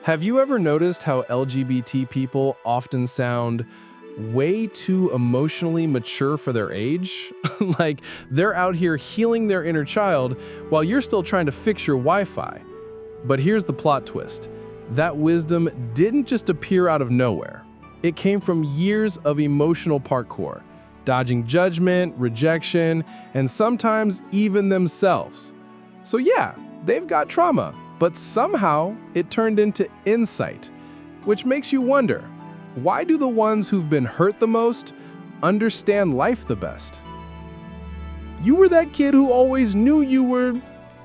Have you ever noticed how LGBT people often sound way too emotionally mature for their age? Like they're out here healing their inner child while you're still trying to fix your Wi-Fi. But here's the plot twist. That wisdom didn't just appear out of nowhere. It came from years of emotional parkour, dodging judgment, rejection, and sometimes even themselves. So yeah, they've got trauma, but somehow it turned into insight, which makes you wonder, why do the ones who've been hurt the most understand life the best? You were that kid who always knew you were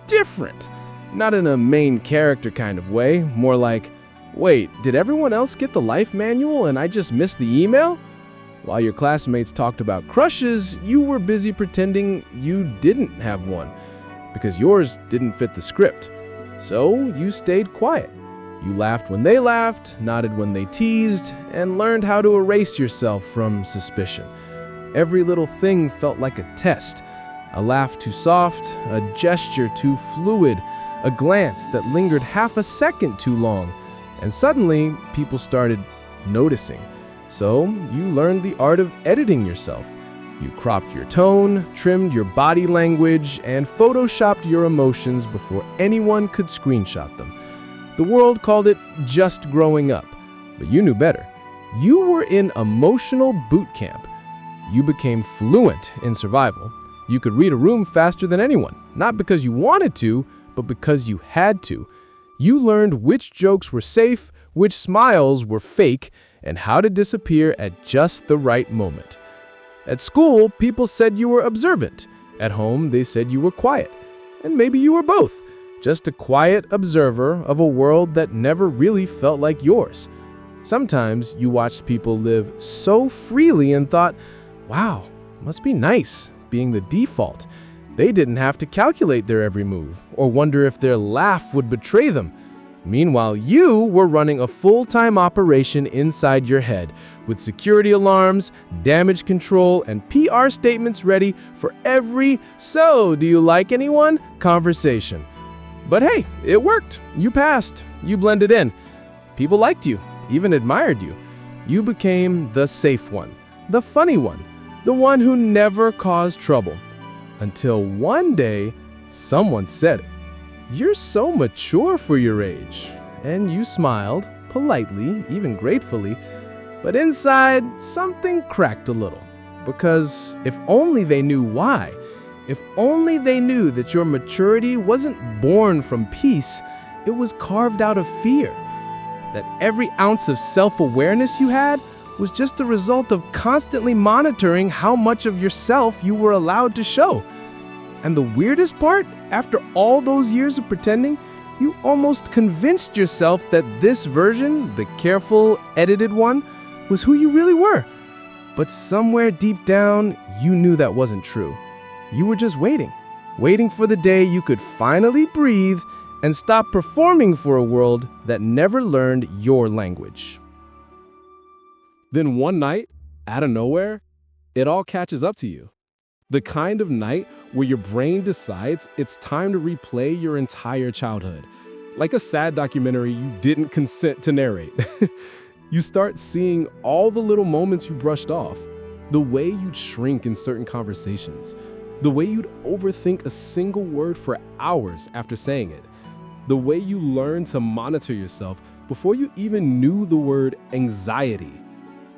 different. Not in a main character kind of way, more like, wait, did everyone else get the life manual and I just missed the email? While your classmates talked about crushes, you were busy pretending you didn't have one, because yours didn't fit the script. So you stayed quiet. You laughed when they laughed, nodded when they teased, and learned how to erase yourself from suspicion. Every little thing felt like a test. A laugh too soft, a gesture too fluid, a glance that lingered half a second too long. And suddenly, people started noticing. So you learned the art of editing yourself. You cropped your tone, trimmed your body language, and photoshopped your emotions before anyone could screenshot them. The world called it just growing up, but you knew better. You were in emotional boot camp. You became fluent in survival. You could read a room faster than anyone, not because you wanted to, but because you had to. You learned which jokes were safe, which smiles were fake, and how to disappear at just the right moment. At school, people said you were observant. At home, they said you were quiet. And maybe you were both, just a quiet observer of a world that never really felt like yours. Sometimes you watched people live so freely and thought, wow, must be nice being the default. They didn't have to calculate their every move or wonder if their laugh would betray them. Meanwhile, you were running a full-time operation inside your head with security alarms, damage control, and PR statements ready for every "so, do you like anyone?" conversation. But hey, it worked. You passed. You blended in. People liked you, even admired you. You became the safe one, the funny one, the one who never caused trouble. Until one day, someone said it. You're so mature for your age. And you smiled, politely, even gratefully. But inside, something cracked a little. Because if only they knew why, if only they knew that your maturity wasn't born from peace, it was carved out of fear. That every ounce of self-awareness you had was just the result of constantly monitoring how much of yourself you were allowed to show. And the weirdest part, after all those years of pretending, you almost convinced yourself that this version, the careful, edited one, was who you really were. But somewhere deep down, you knew that wasn't true. You were just waiting for the day you could finally breathe and stop performing for a world that never learned your language. Then one night, out of nowhere, it all catches up to you. The kind of night where your brain decides it's time to replay your entire childhood. Like a sad documentary you didn't consent to narrate. You start seeing all the little moments you brushed off, the way you'd shrink in certain conversations, the way you'd overthink a single word for hours after saying it, the way you learned to monitor yourself before you even knew the word anxiety.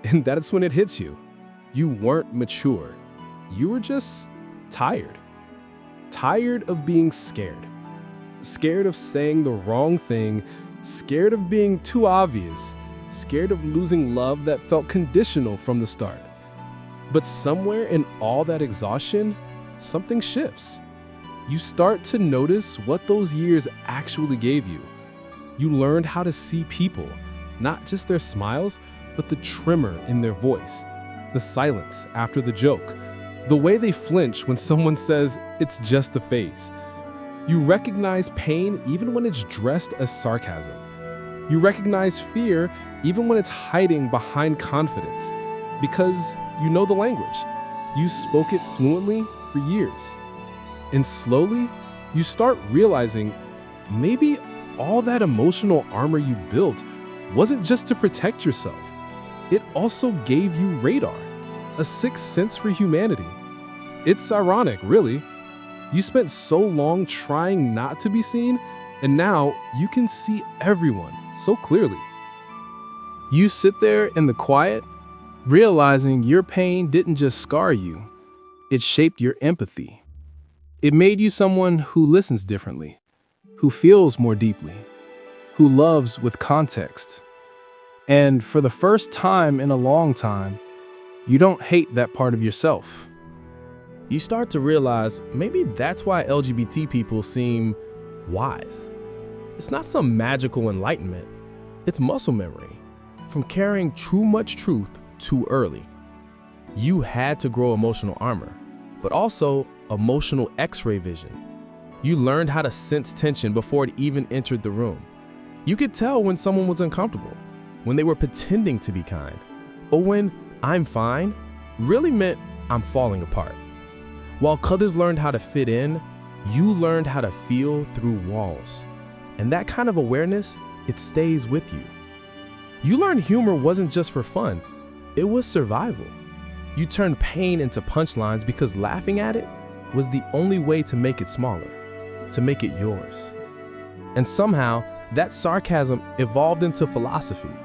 And that's when it hits you. You weren't mature. You were just tired. Tired of being scared. Scared of saying the wrong thing, scared of being too obvious, scared of losing love that felt conditional from the start. But somewhere in all that exhaustion, something shifts. You start to notice what those years actually gave you. You learned how to see people, not just their smiles, but the tremor in their voice, the silence after the joke, the way they flinch when someone says it's just a phase. You recognize pain even when it's dressed as sarcasm. You recognize fear even when it's hiding behind confidence, because you know the language. You spoke it fluently for years. And slowly, you start realizing maybe all that emotional armor you built wasn't just to protect yourself. It also gave you radar, a sixth sense for humanity. It's ironic, really. You spent so long trying not to be seen, and now you can see everyone so clearly. You sit there in the quiet, realizing your pain didn't just scar you, it shaped your empathy. It made you someone who listens differently, who feels more deeply, who loves with context. And for the first time in a long time, you don't hate that part of yourself. You start to realize maybe that's why LGBT people seem wise. It's not some magical enlightenment, it's muscle memory from carrying too much truth too early. You had to grow emotional armor, but also emotional X-ray vision. You learned how to sense tension before it even entered the room. You could tell when someone was uncomfortable, when they were pretending to be kind, or when "I'm fine" really meant "I'm falling apart." While others learned how to fit in, you learned how to feel through walls. And that kind of awareness, it stays with you. You learned humor wasn't just for fun, it was survival. You turned pain into punchlines because laughing at it was the only way to make it smaller, to make it yours. And somehow, that sarcasm evolved into philosophy.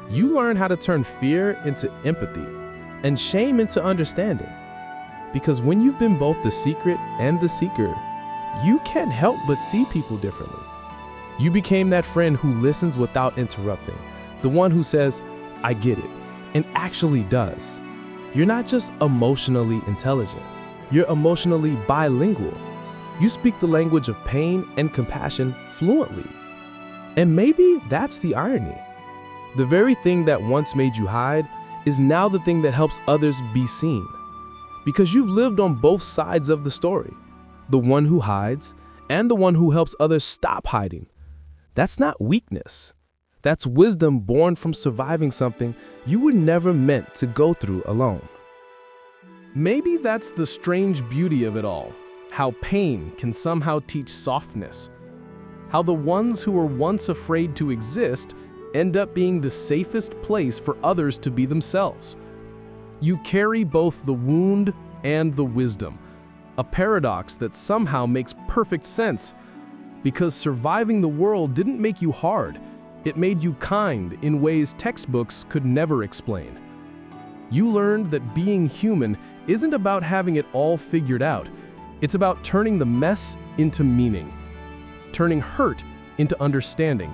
You learned how to turn fear into empathy and shame into understanding. Because when you've been both the secret and the seeker, you can't help but see people differently. You became that friend who listens without interrupting, the one who says, "I get it," and actually does. You're not just emotionally intelligent, you're emotionally bilingual. You speak the language of pain and compassion fluently. And maybe that's the irony. The very thing that once made you hide is now the thing that helps others be seen. Because you've lived on both sides of the story, the one who hides and the one who helps others stop hiding. That's not weakness. That's wisdom born from surviving something you were never meant to go through alone. Maybe that's the strange beauty of it all, how pain can somehow teach softness, how the ones who were once afraid to exist end up being the safest place for others to be themselves. You carry both the wound and the wisdom, a paradox that somehow makes perfect sense, because surviving the world didn't make you hard, it made you kind in ways textbooks could never explain. You learned that being human isn't about having it all figured out, it's about turning the mess into meaning, turning hurt into understanding.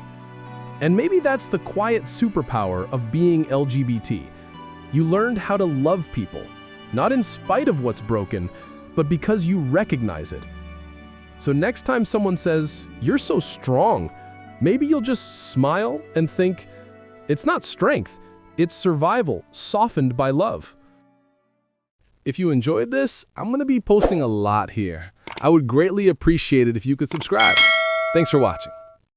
And maybe that's the quiet superpower of being LGBT. You learned how to love people, not in spite of what's broken, but because you recognize it. So next time someone says, "You're so strong," maybe you'll just smile and think, it's not strength, it's survival softened by love. If you enjoyed this, I'm going to be posting a lot here. I would greatly appreciate it if you could subscribe. Thanks for watching.